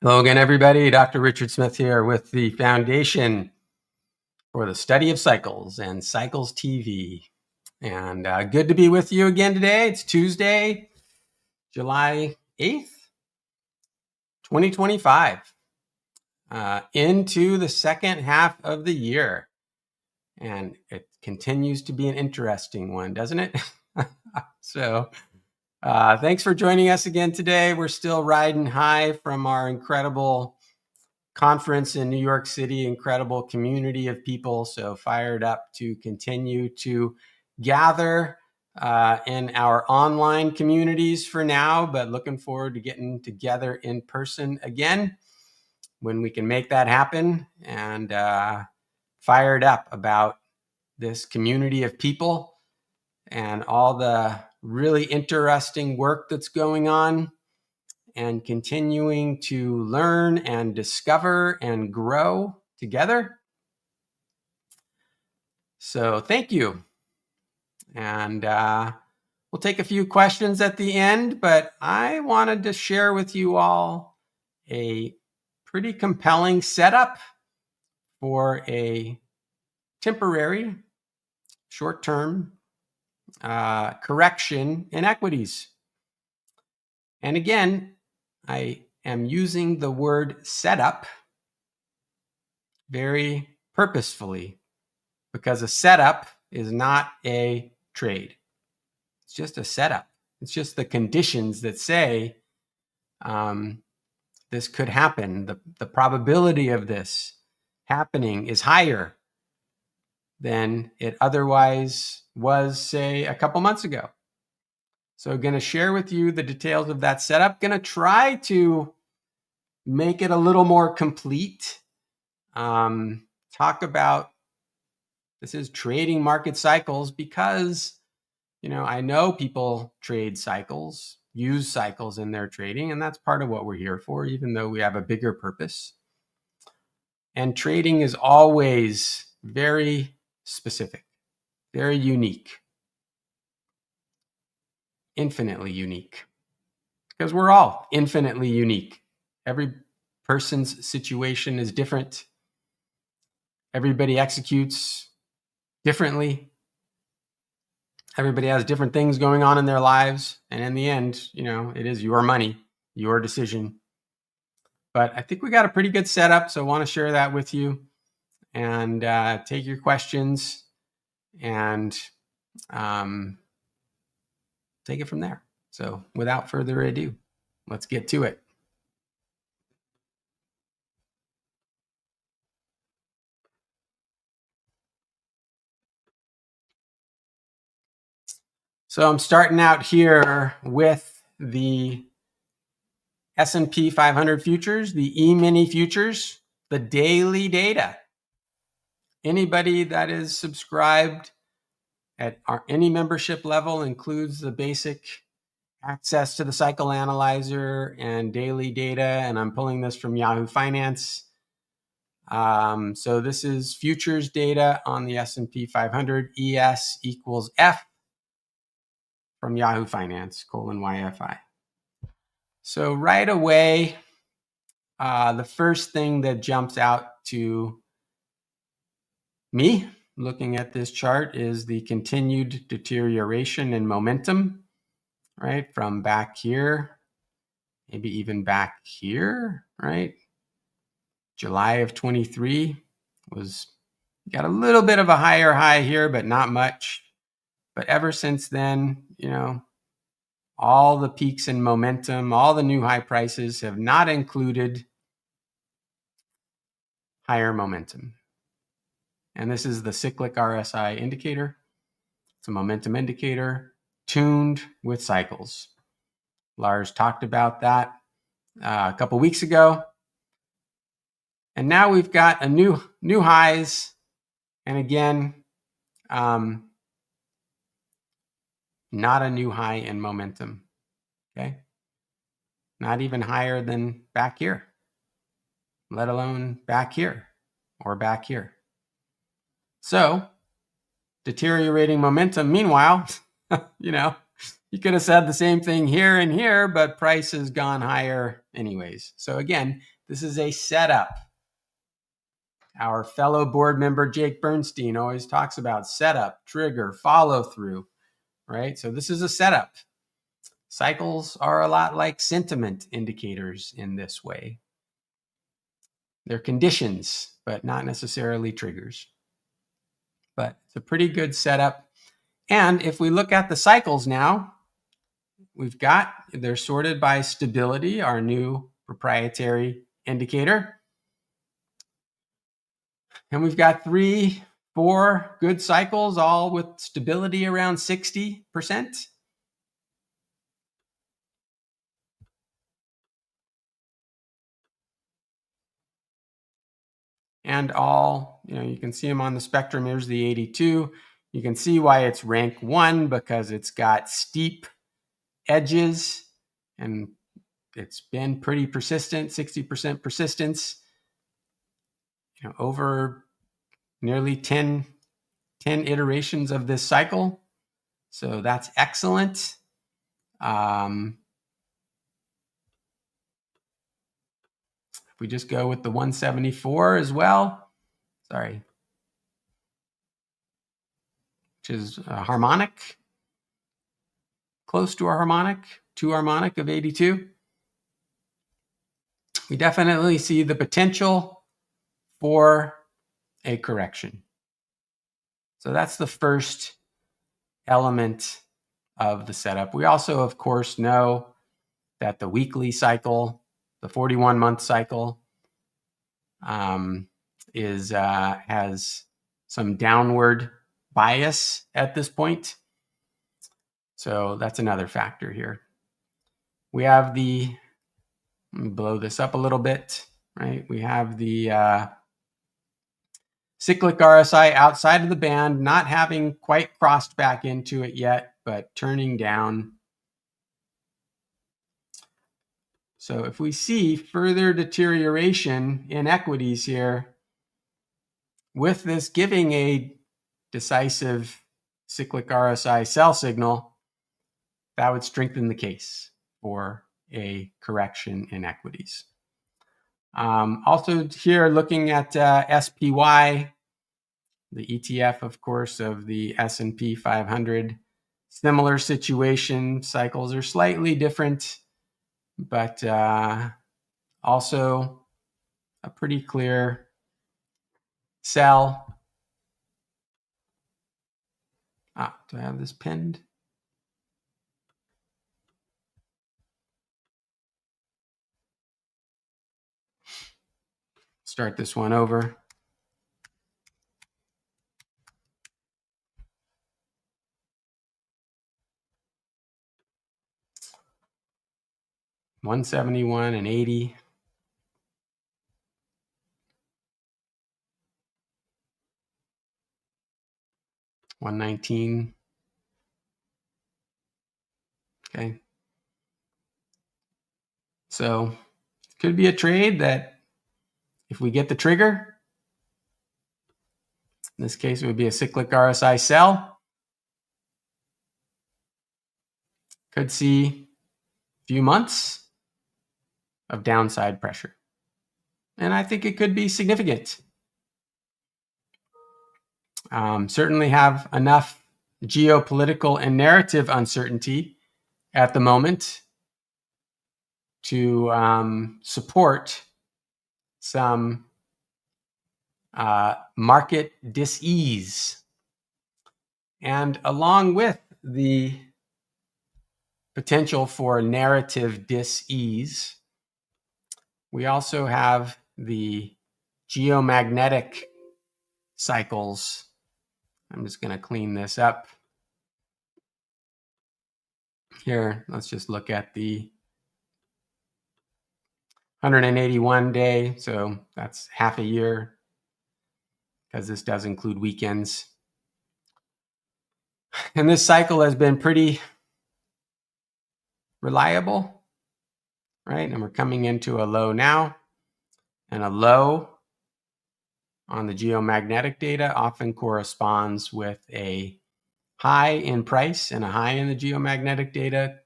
Hello again, everybody. Dr. Richard Smith here with the Foundation for the Study of Cycles and Cycles TV. And good to be with you again today. It's Tuesday, July 8th, 2025, into the second half of the year. And it continues to be an interesting one, doesn't it? So thanks for joining us again today. We're still riding high from our incredible conference in New York City, incredible community of people. So fired up to continue to gather in our online communities for now, but looking forward to getting together in person again when we can make that happen, and fired up about this community of people and all the really interesting work that's going on, and continuing to learn and discover and grow together. So thank you. And we'll take a few questions at the end, but I wanted to share with you all a pretty compelling setup for a temporary, short-term correction in equities. And again, I am using the word setup very purposefully, because a setup is not a trade. It's just a setup. It's just the conditions that say this could happen. The probability of this happening is higher than it otherwise was, say, a couple months ago. So I'm going to share with you the details of that setup. Going to try to make it a little more complete. Talk about, this is trading market cycles, because, I know people trade cycles, use cycles in their trading, and that's part of what we're here for, even though we have a bigger purpose. And trading is always very specific, very unique, infinitely unique, because we're all infinitely unique. Every person's situation is different. Everybody executes differently. Everybody has different things going on in their lives. And in the end, it is your money, your decision. But I think we got a pretty good setup, so I want to share that with you and take your questions and take it from there. So without further ado, let's get to it. So I'm starting out here with the S&P 500 futures, the E-mini futures, the daily data. Anybody that is subscribed at any membership level includes the basic access to the cycle analyzer and daily data, and I'm pulling this from Yahoo Finance. So this is futures data on the S&P 500, ES equals F from Yahoo Finance, :YFI. So right away, the first thing that jumps out to me looking at this chart is the continued deterioration in momentum, right? From back here, maybe even back here, right? July of 23 got a little bit of a higher high here, but not much. But ever since then, all the peaks in momentum, all the new high prices have not included higher momentum. And this is the cyclic RSI indicator. It's a momentum indicator tuned with cycles. Lars talked about that a couple weeks ago. And now we've got a new highs. And again, not a new high in momentum. Okay. Not even higher than back here, let alone back here or back here. So deteriorating momentum. Meanwhile, You could have said the same thing here and here, but price has gone higher anyways. So again, this is a setup. Our fellow board member, Jake Bernstein, always talks about setup, trigger, follow through, right? So this is a setup. Cycles are a lot like sentiment indicators in this way. They're conditions, but not necessarily triggers. But it's a pretty good setup. And if we look at the cycles now, they're sorted by stability, our new proprietary indicator. And we've got 3-4 good cycles, all with stability around 60%. And all, you can see them on the spectrum. Here's the 82. You can see why it's rank 1, because it's got steep edges and it's been pretty persistent, 60% persistence, over nearly 10 iterations of this cycle. So that's excellent. If we just go with the 174 as well, which is a harmonic, close to a harmonic, 2 harmonic of 82. We definitely see the potential for a correction. So that's the first element of the setup. We also, of course, know that the weekly cycle, the 41-month cycle, has some downward bias at this point. So that's another factor here. We have let me blow this up a little bit, right? We have the cyclic RSI outside of the band, not having quite crossed back into it yet, but turning down. So if we see further deterioration in equities here, with this giving a decisive cyclic RSI sell signal, that would strengthen the case for a correction in equities. Also here, looking at SPY, the ETF, of course, of the S&P 500. Similar situation. Cycles are slightly different, but also a pretty clear sell. Do I have this pinned? Start this one over. $171 and $80. $119. Okay. So it could be a trade that if we get the trigger, in this case, it would be a cyclic RSI sell. Could see a few months of downside pressure. And I think it could be significant. Certainly have enough geopolitical and narrative uncertainty at the moment to support some market dis-ease. And along with the potential for narrative dis-ease, we also have the geomagnetic cycles. I'm just going to clean this up. Here, let's just look at the 181 day. So that's half a year, because this does include weekends. And this cycle has been pretty reliable, right? And we're coming into a low now. And a low on the geomagnetic data often corresponds with a high in price and a high in the geomagnetic data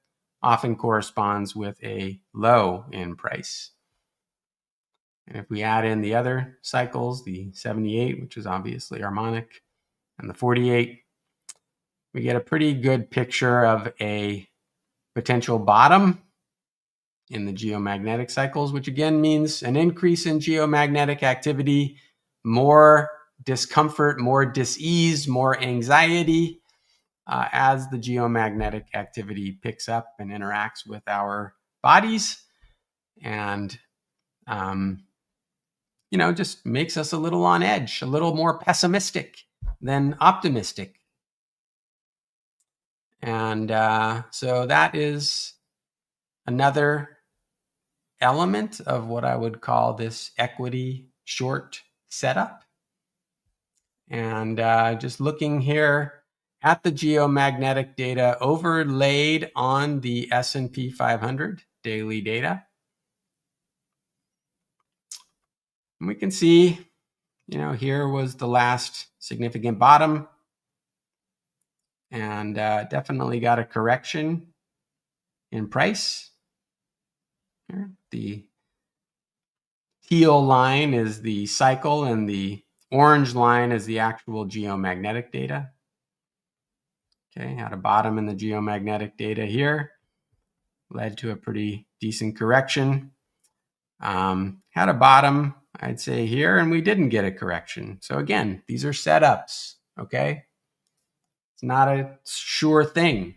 often corresponds with a low in price. And if we add in the other cycles, the 78, which is obviously harmonic, and the 48, we get a pretty good picture of a potential bottom in the geomagnetic cycles, which again means an increase in geomagnetic activity, more discomfort, more dis-ease, more anxiety as the geomagnetic activity picks up and interacts with our bodies, and just makes us a little on edge, a little more pessimistic than optimistic. And so that is another element of what I would call this equity short setup. And just looking here at the geomagnetic data overlaid on the S&P 500 daily data, and we can see, here was the last significant bottom, and definitely got a correction in price. Here, the teal line is the cycle, and the orange line is the actual geomagnetic data. Okay, had a bottom in the geomagnetic data here, led to a pretty decent correction. Had a bottom, I'd say, here, and we didn't get a correction. So again, these are setups, okay? It's not a sure thing.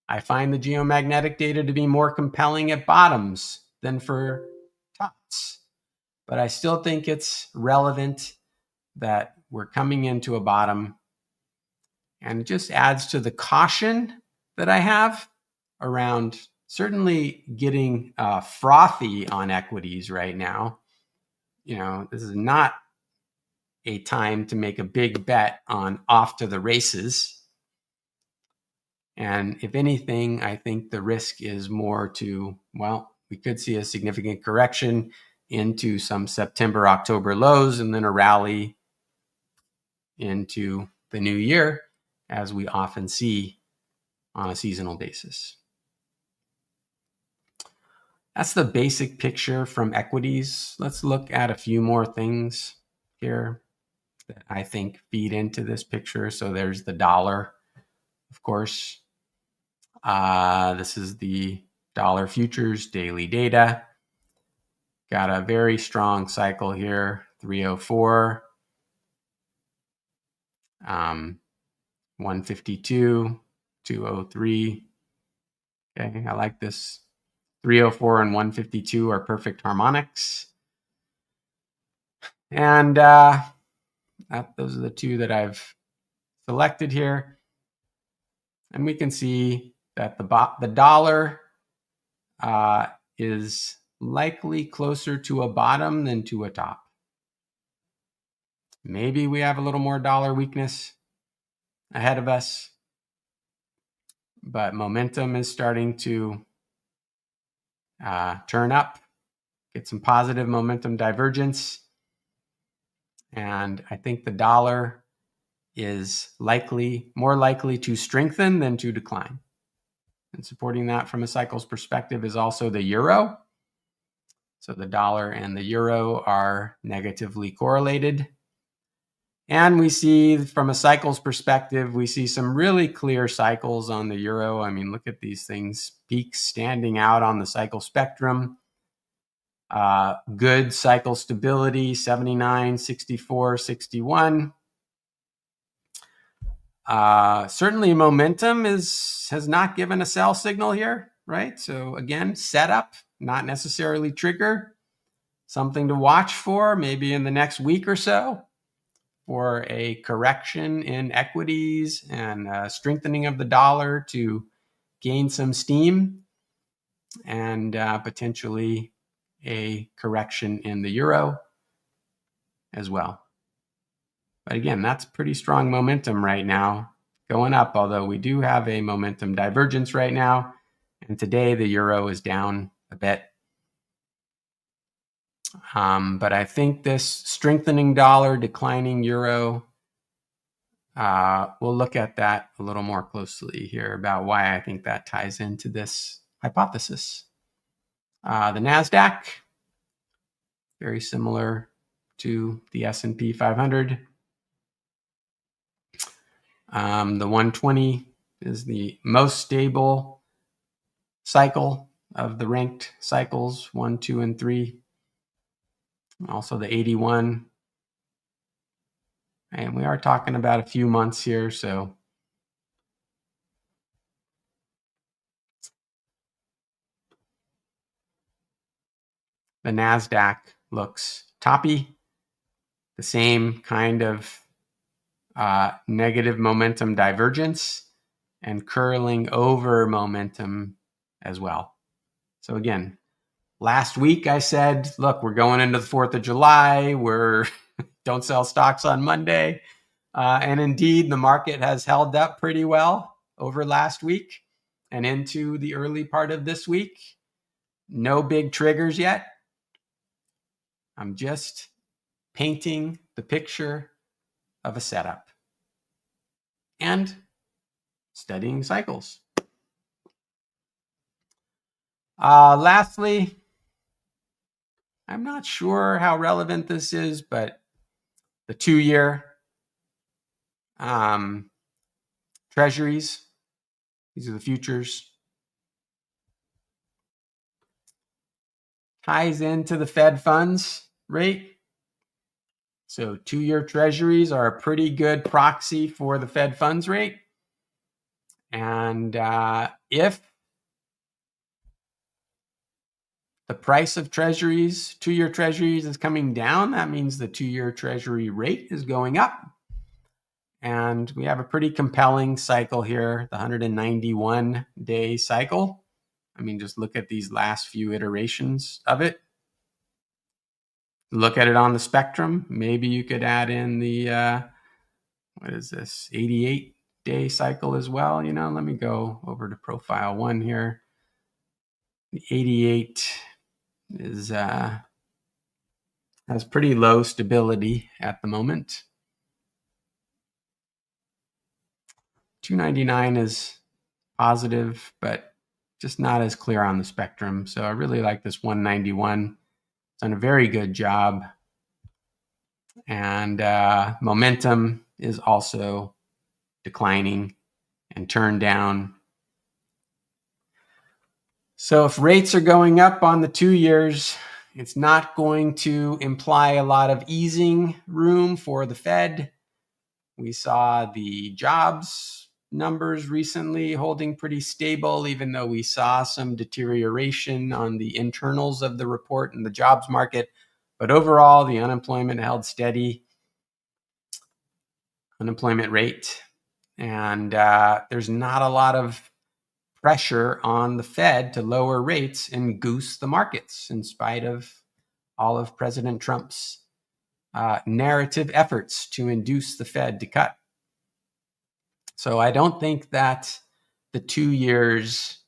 I find the geomagnetic data to be more compelling at bottoms than for tops. But I still think it's relevant that we're coming into a bottom, and it just adds to the caution that I have around certainly getting frothy on equities right now. This is not a time to make a big bet on off to the races. And if anything, I think the risk is more to, we could see a significant correction into some September, October lows, and then a rally into the new year, as we often see on a seasonal basis. That's the basic picture from equities. Let's look at a few more things here that I think feed into this picture. So there's the dollar, of course. This is the dollar futures daily data. Got a very strong cycle here, 304, 152, 203. Okay, I like this. 304 and 152 are perfect harmonics. And those are the two that I've selected here. And we can see that the dollar is likely closer to a bottom than to a top. Maybe we have a little more dollar weakness ahead of us, but momentum is starting to turn up, get some positive momentum divergence. And I think the dollar is more likely to strengthen than to decline. And supporting that from a cycles perspective is also the euro. So the dollar and the euro are negatively correlated. And we see from a cycles perspective, we see some really clear cycles on the euro. I mean, look at these things, peaks standing out on the cycle spectrum. Good cycle stability, 79, 64, 61. Certainly momentum has not given a sell signal here, right? So again, setup, not necessarily trigger. Something to watch for maybe in the next week or so for a correction in equities and strengthening of the dollar to gain some steam, and potentially a correction in the euro as well. But again, that's pretty strong momentum right now going up, although we do have a momentum divergence right now. And today the euro is down a bit. But I think this strengthening dollar, declining euro we'll look at that a little more closely here about why I think that ties into this hypothesis. The NASDAQ, very similar to the S&P 500. The 120 is the most stable cycle of the ranked cycles, 1, 2, and 3. Also the 81. And we are talking about a few months here, so the NASDAQ looks toppy, the same kind of negative momentum divergence and curling over momentum as well. So again, last week I said, look, we're going into the 4th of July. We're don't sell stocks on Monday. And indeed, the market has held up pretty well over last week and into the early part of this week. No big triggers yet. I'm just painting the picture of a setup and studying cycles. Lastly, I'm not sure how relevant this is, but the 2-year treasuries, these are the futures, ties into the Fed funds rate. So 2-year treasuries are a pretty good proxy for the Fed funds rate. And if the price of treasuries, 2-year treasuries, is coming down, that means the 2-year treasury rate is going up. And we have a pretty compelling cycle here, the 191-day cycle. I mean, just look at these last few iterations of it. Look at it on the spectrum. Maybe you could add in the, what is this, 88-day cycle as well. You know, let me go over to profile 1 here. The 88 is has pretty low stability at the moment. 299 is positive, but just not as clear on the spectrum. So I really like this 191. It's done a very good job. And momentum is also declining and turned down. So if rates are going up on the 2 years, it's not going to imply a lot of easing room for the Fed. We saw the jobs numbers recently holding pretty stable, even though we saw some deterioration on the internals of the report in the jobs market. But overall, the unemployment held steady, unemployment rate. And there's not a lot of pressure on the Fed to lower rates and goose the markets in spite of all of President Trump's narrative efforts to induce the Fed to cut. So I don't think that the 2 years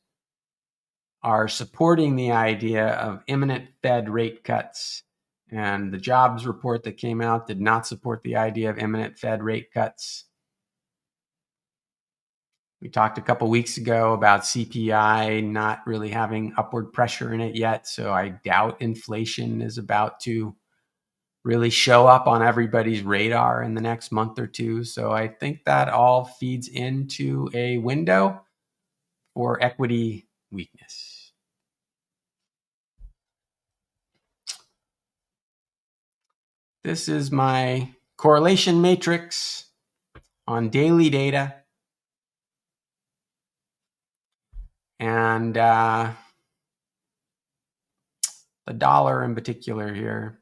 are supporting the idea of imminent Fed rate cuts. And the jobs report that came out did not support the idea of imminent Fed rate cuts. We talked a couple weeks ago about CPI not really having upward pressure in it yet. So I doubt inflation is about to really show up on everybody's radar in the next month or two. So I think that all feeds into a window for equity weakness. This is my correlation matrix on daily data. And the dollar in particular here.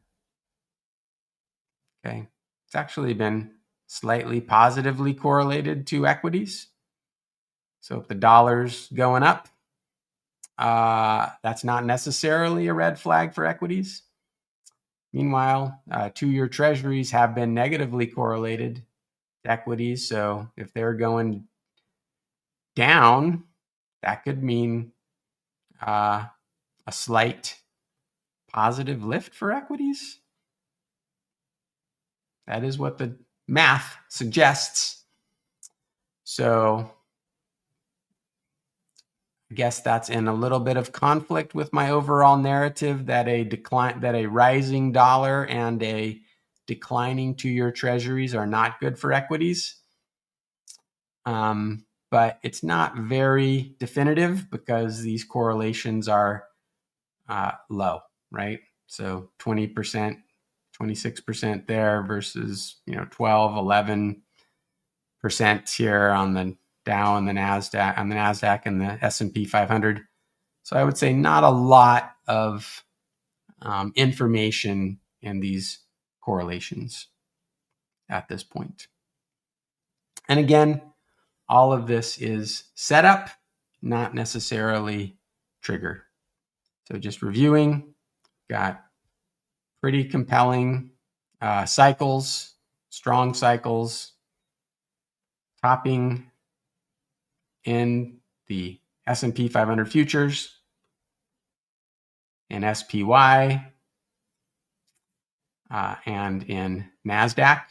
Okay, it's actually been slightly positively correlated to equities. So if the dollar's going up, that's not necessarily a red flag for equities. Meanwhile, 2-year treasuries have been negatively correlated to equities. So if they're going down, that could mean a slight positive lift for equities. That is what the math suggests. So I guess that's in a little bit of conflict with my overall narrative that a rising dollar and a declining 2-year treasuries are not good for equities. But it's not very definitive because these correlations are low, right? So 20%, 26% there versus 12, 11% here on the Dow and the Nasdaq and the S&P 500. So I would say not a lot of information in these correlations at this point. And again, all of this is setup, not necessarily trigger. So just reviewing, got pretty compelling cycles, strong cycles, topping in the S&P 500 futures and SPY and in NASDAQ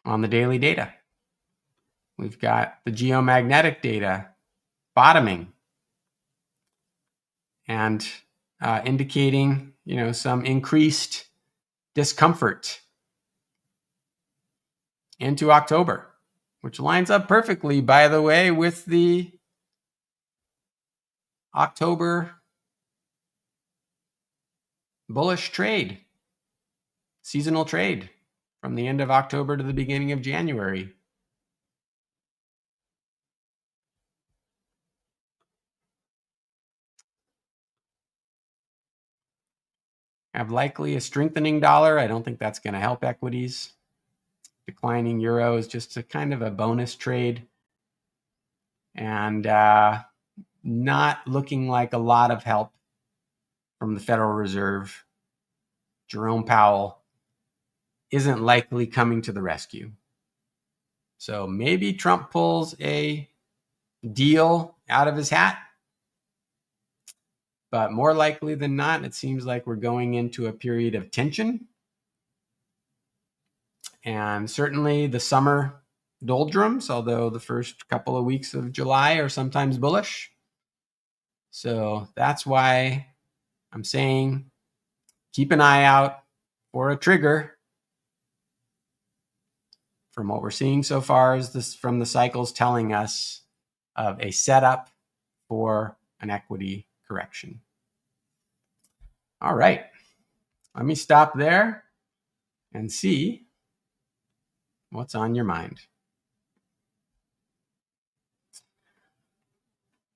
on the daily data. We've got the geomagnetic data bottoming and indicating, some increased discomfort into October, which lines up perfectly, by the way, with the October bullish trade, seasonal trade from the end of October to the beginning of January. Have likely a strengthening dollar. I don't think that's going to help equities. Declining euro is just a kind of a bonus trade. And not looking like a lot of help from the Federal Reserve. Jerome Powell isn't likely coming to the rescue. So maybe Trump pulls a deal out of his hat. But more likely than not, it seems like we're going into a period of tension. And certainly the summer doldrums, although the first couple of weeks of July are sometimes bullish. So that's why I'm saying keep an eye out for a trigger. From what we're seeing so far is this from the cycles telling us of a setup for an equity correction. All right, let me stop there and see what's on your mind.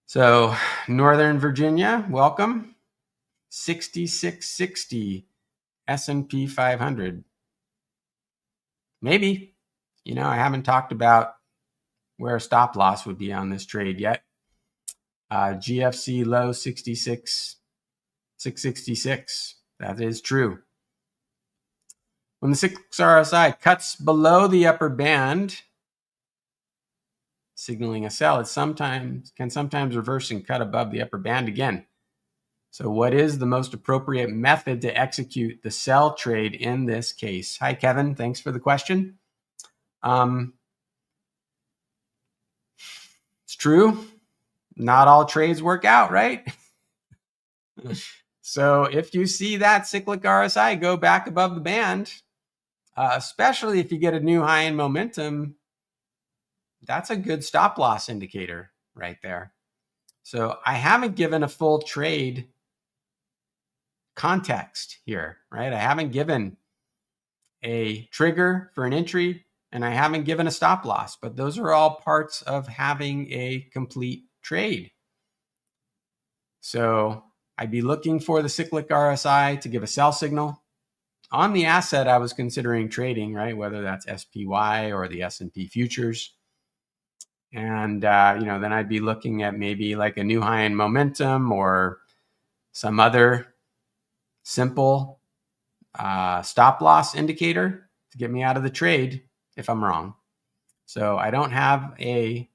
So Northern Virginia, welcome. 6660 S&P 500. Maybe, I haven't talked about where a stop loss would be on this trade yet. GFC low 666. That is true. When the 6 RSI cuts below the upper band, signaling a sell, it can sometimes reverse and cut above the upper band again. So what is the most appropriate method to execute the sell trade in this case? Hi, Kevin. Thanks for the question. It's true. Not all trades work out, right? So if you see that cyclic RSI go back above the band, especially if you get a new high in momentum, that's a good stop loss indicator right there. So I haven't given a full trade context here, right? I haven't given a trigger for an entry and I haven't given a stop loss, but those are all parts of having a complete trade. So I'd be looking for the cyclic RSI to give a sell signal on the asset I was considering trading, right? Whether that's SPY or the S&P futures. And, then I'd be looking at maybe like a new high in momentum or some other simple stop loss indicator to get me out of the trade if I'm wrong. So I don't have a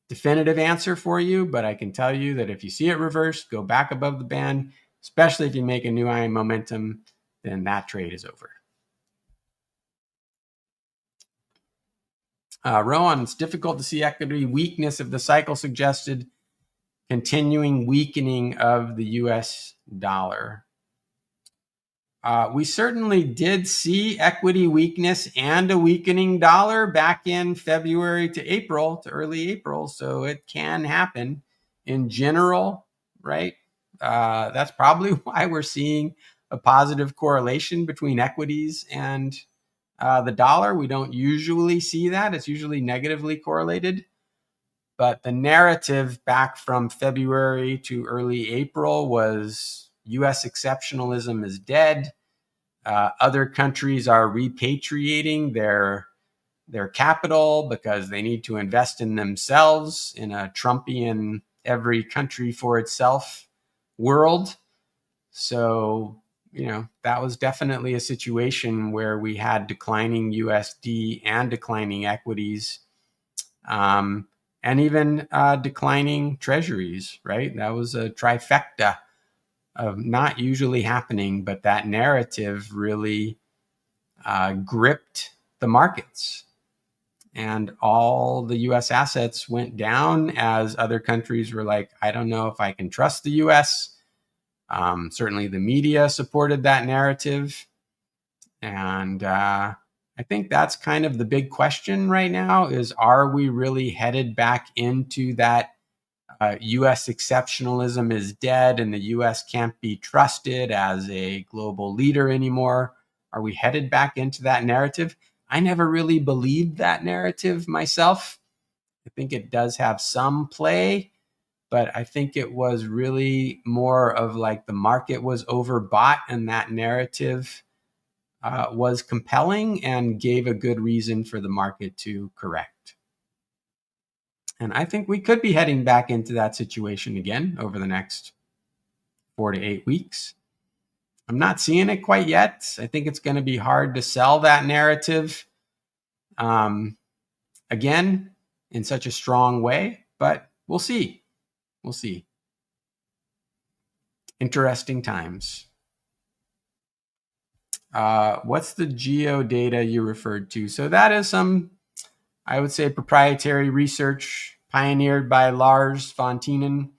definitive answer for you, but I can tell you that if you see it reverse, go back above the band, especially if you make a new high in momentum, then that trade is over. Rowan, it's difficult to see equity weakness if the cycle suggested continuing weakening of the US dollar. We certainly did see equity weakness and a weakening dollar back in February to early April. So it can happen in general, right? That's probably why we're seeing a positive correlation between equities and the dollar. We don't usually see that. It's usually negatively correlated. But the narrative back from February to early April was US exceptionalism is dead. Other countries are repatriating their capital because they need to invest in themselves in a Trumpian every country for itself world. So, that was definitely a situation where we had declining USD and declining equities, and even declining treasuries, right? That was a trifecta of not usually happening, but that narrative really gripped the markets. And all the US assets went down as other countries were like, I don't know if I can trust the US. Certainly the media supported that narrative. And I think that's kind of the big question right now is, are we really headed back into that US exceptionalism is dead and the US can't be trusted as a global leader anymore? Are we headed back into that narrative? I never really believed that narrative myself. I think it does have some play, but I think it was really more of like the market was overbought and that narrative was compelling and gave a good reason for the market to correct. And I think we could be heading back into that situation again over the next 4 to 8 weeks. I'm not seeing it quite yet. I think it's going to be hard to sell that narrative again in such a strong way, but we'll see. We'll see. Interesting times. What's the geo data you referred to? So that is some, I would say, proprietary research pioneered by Lars von Tienen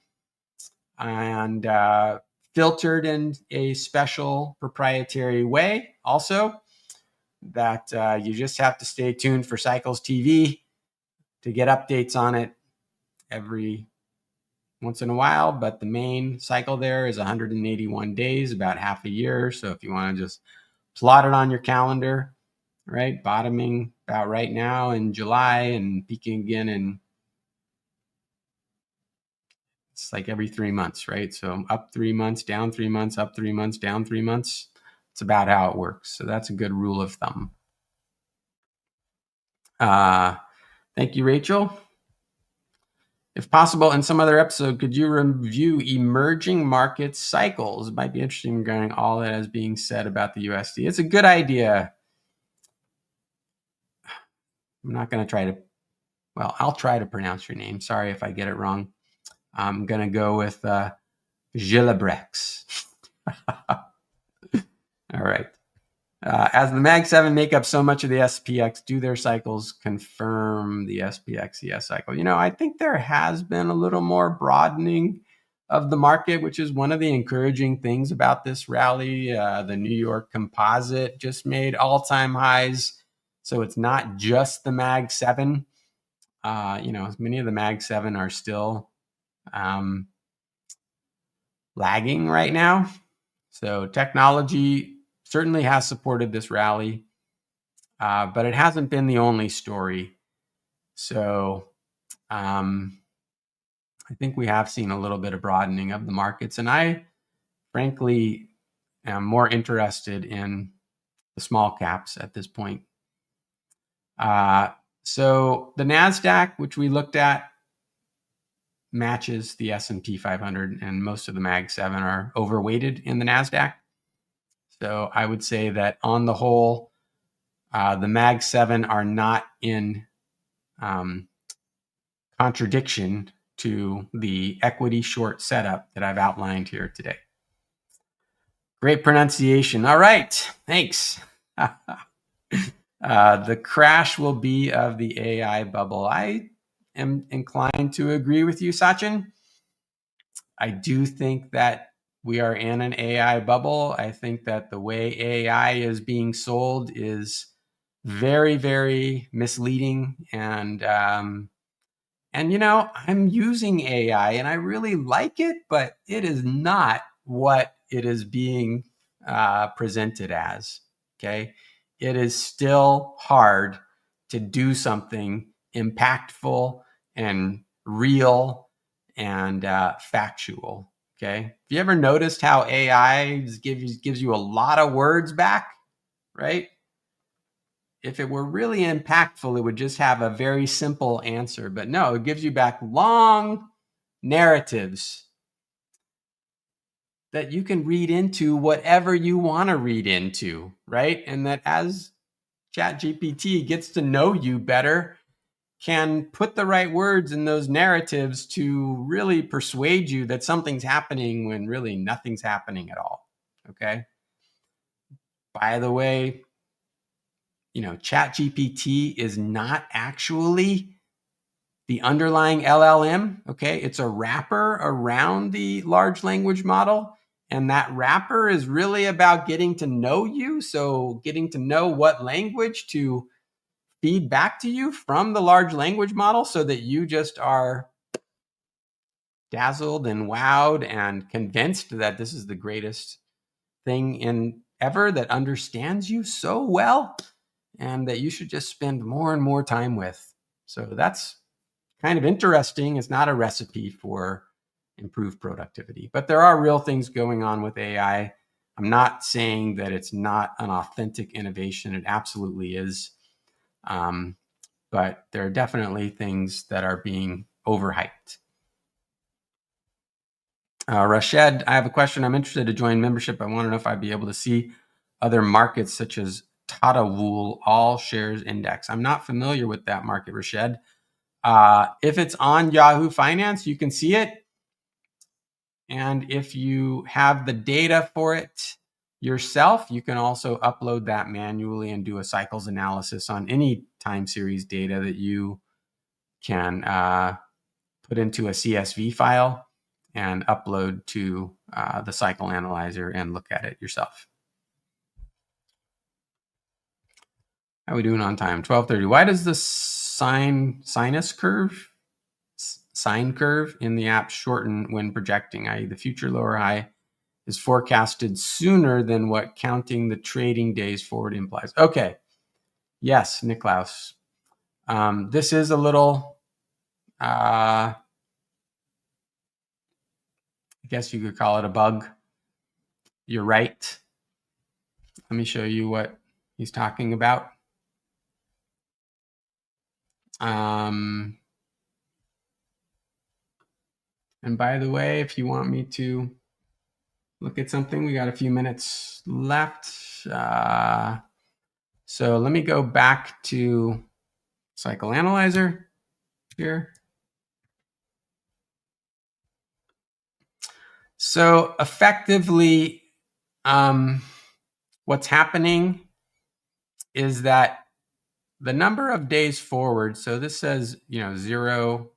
and filtered in a special proprietary way also that you just have to stay tuned for Cycles TV to get updates on it every once in a while. But the main cycle there is 181 days, about half a year. So if you want to just plot it on your calendar, right? Bottoming about right now in July and peaking again in, it's like every 3 months, right? So up 3 months, down 3 months, up 3 months, down 3 months. It's about how it works. So that's a good rule of thumb. Thank you, Rachel. If possible, in some other episode, could you review emerging market cycles? It might be interesting regarding all that is being said about the USD. It's a good idea. I'm not going to try to, well, I'll try to pronounce your name. Sorry if I get it wrong. I'm going to go with Gilabrex. All right. As the Mag 7 make up so much of the SPX, do their cycles confirm the SPX ES cycle? I think there has been a little more broadening of the market, which is one of the encouraging things about this rally. The New York Composite just made all-time highs. So it's not just the Mag 7. Many of the Mag 7 are still lagging right now. So technology certainly has supported this rally, but it hasn't been the only story. So I think we have seen a little bit of broadening of the markets, and I frankly am more interested in the small caps at this point. So the NASDAQ, which we looked at, matches the S&P 500, and most of the Mag 7 are overweighted in the NASDAQ. So I would say that on the whole, the Mag 7 are not in contradiction to the equity short setup that I've outlined here today. Great pronunciation. All right. Thanks. The crash will be of the AI bubble. I am inclined to agree with you, Sachin. I do think that we are in an AI bubble. I think that the way AI is being sold is very, very misleading. And I'm using AI and I really like it, but it is not what it is being presented as. Okay. It is still hard to do something impactful and real and factual. Okay. Have you ever noticed how AI gives you a lot of words back, right? If it were really impactful, it would just have a very simple answer. But no, it gives you back long narratives that you can read into whatever you want to read into, right? And that as ChatGPT gets to know you better, can put the right words in those narratives to really persuade you that something's happening when really nothing's happening at all. Okay. By the way, ChatGPT is not actually the underlying LLM. Okay. It's a wrapper around the large language model. And that wrapper is really about getting to know you. So getting to know what language to feed back to you from the large language model so that you just are dazzled and wowed and convinced that this is the greatest thing in ever that understands you so well and that you should just spend more and more time with. So that's kind of interesting. It's not a recipe for improved productivity, but there are real things going on with AI. I'm not saying that it's not an authentic innovation. It absolutely is. But there are definitely things that are being overhyped. Rashid, I have a question. I'm interested to join membership. I want to know if I'd be able to see other markets such as Tata Wool All Shares Index. I'm not familiar with that market, Rashid. If it's on Yahoo Finance, you can see it. And if you have the data for it yourself, you can also upload that manually and do a cycles analysis on any time series data that you can put into a CSV file and upload to the cycle analyzer and look at it yourself. How are we doing on time? 12:30. Why does the sine curve in the app shorten when projecting, i.e. the future lower high is forecasted sooner than what counting the trading days forward implies? Okay. Yes, Niklaus. This is a little, I guess you could call it a bug. You're right. Let me show you what he's talking about. And by the way, if you want me to look at something, we got a few minutes left. So let me go back to Cycle Analyzer here. So effectively, what's happening is that the number of days forward, so this says, 0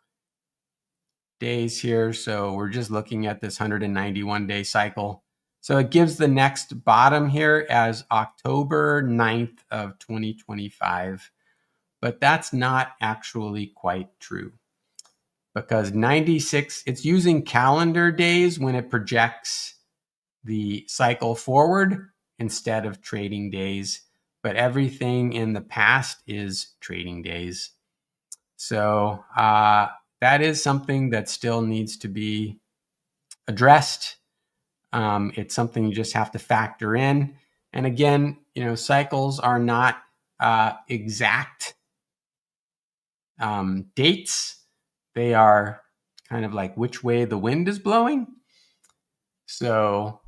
days here. So we're just looking at this 191-day cycle. So it gives the next bottom here as October 9th of 2025. But that's not actually quite true because 96, it's using calendar days when it projects the cycle forward instead of trading days. But everything in the past is trading days. So that is something that still needs to be addressed. It's something you just have to factor in. And again, cycles are not exact dates. They are kind of like which way the wind is blowing. So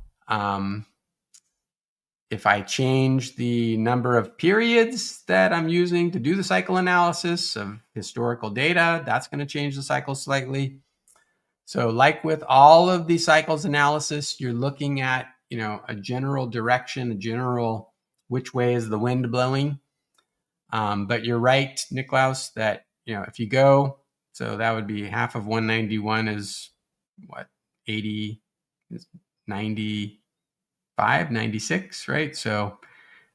if I change the number of periods that I'm using to do the cycle analysis of historical data, that's going to change the cycle slightly. So like with all of the cycles analysis, you're looking at, a general direction, a general which way is the wind blowing. But you're right, Niklaus, that if you go, so that would be half of 191 is what, 80, 95, 96, right? So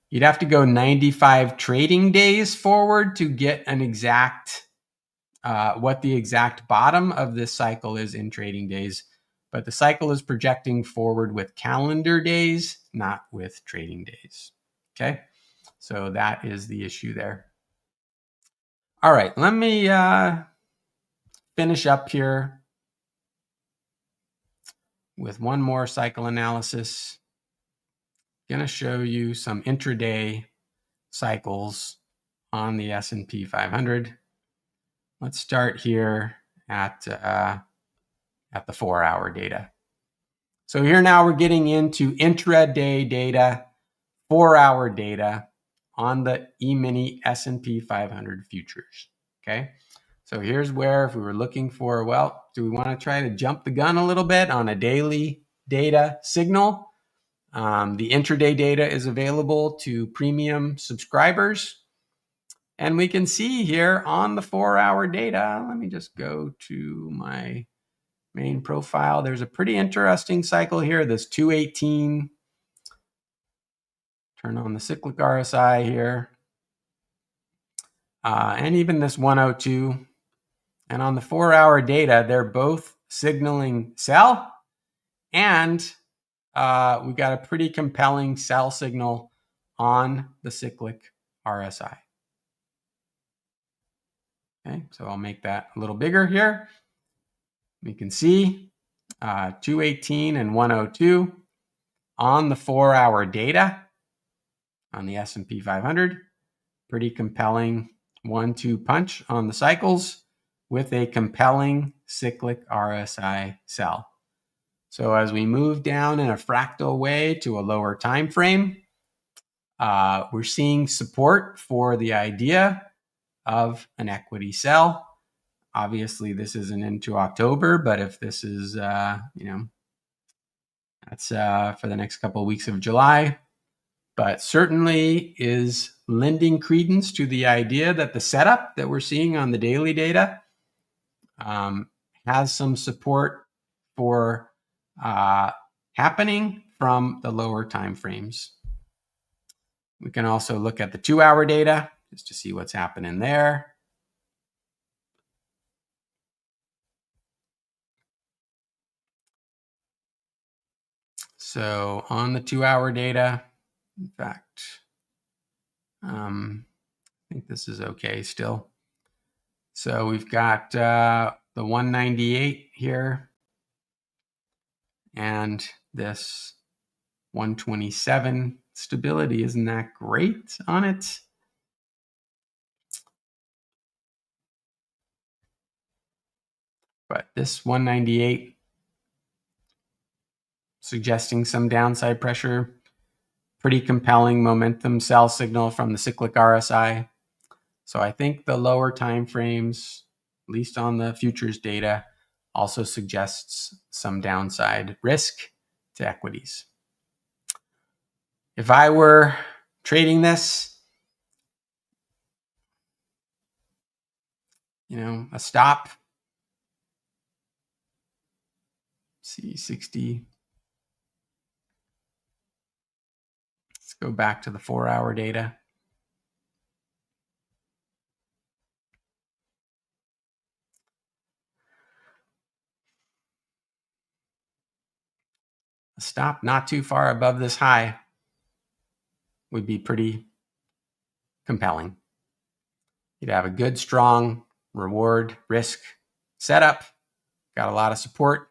you'd have to go 95 trading days forward to get an exact what the exact bottom of this cycle is in trading days. But the cycle is projecting forward with calendar days, not with trading days. Okay, so that is the issue there. All right, let me finish up here with one more cycle analysis. I'm going to show you some intraday cycles on the S&P 500. Let's start here at the 4-hour data. So here now we're getting into intraday data, 4-hour data on the E-mini S&P 500 futures. Okay, so here's where, if we were looking for, well, do we want to try to jump the gun a little bit on a daily data signal? The intraday data is available to premium subscribers. And we can see here on the 4-hour data, let me just go to my main profile. There's a pretty interesting cycle here, this 218. Turn on the cyclic RSI here. And even this 102. And on the 4-hour data, they're both signaling sell. And we've got a pretty compelling sell signal on the cyclic RSI. Okay, so I'll make that a little bigger here. We can see 218 and 102 on the 4-hour data on the S&P 500. Pretty compelling 1-2 punch on the cycles with a compelling cyclic RSI sell. So as we move down in a fractal way to a lower time frame, we're seeing support for the idea of an equity sell. Obviously, this isn't into October, but if this is, that's for the next couple of weeks of July, but certainly is lending credence to the idea that the setup that we're seeing on the daily data has some support for happening from the lower time frames. We can also look at the 2-hour data just to see what's happening there. So on the 2-hour data, in fact, I think this is okay still. So we've got the 198 here and this 127. Stability isn't that great on it. But this 198 suggesting some downside pressure. Pretty compelling momentum sell signal from the cyclic RSI. So I think the lower time frames, at least on the futures data, also suggests some downside risk to equities. If I were trading this, a stop, C60. Let's go back to the 4-hour data. A stop not too far above this high would be pretty compelling. You'd have a good, strong reward risk setup. Got a lot of support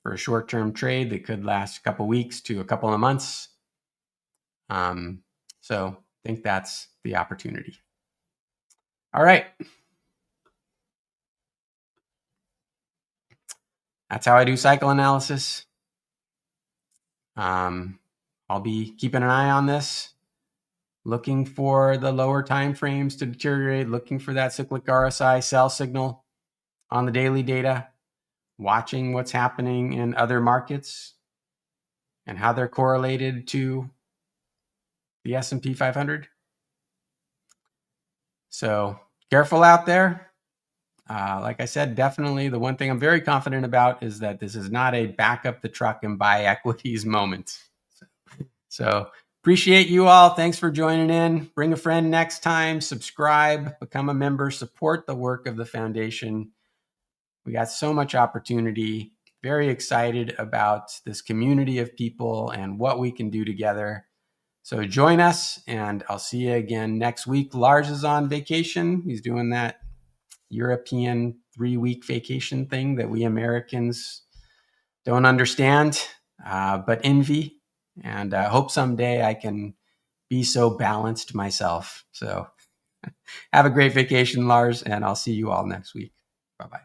for a short-term trade that could last a couple weeks to a couple of months. So I think that's the opportunity. All right. That's how I do cycle analysis. I'll be keeping an eye on this, looking for the lower time frames to deteriorate, looking for that cyclic RSI sell signal on the daily data, watching what's happening in other markets and how they're correlated to the S&P 500. So careful out there. Like I said, definitely the one thing I'm very confident about is that this is not a back up the truck and buy equities moment. So appreciate you all. Thanks for joining in. Bring a friend next time. Subscribe, become a member, support the work of the foundation. We got so much opportunity. Very excited about this community of people and what we can do together. So join us, and I'll see you again next week. Lars is on vacation. He's doing that European 3-week vacation thing that we Americans don't understand, but envy. And I hope someday I can be so balanced myself. So have a great vacation, Lars, and I'll see you all next week. Bye-bye.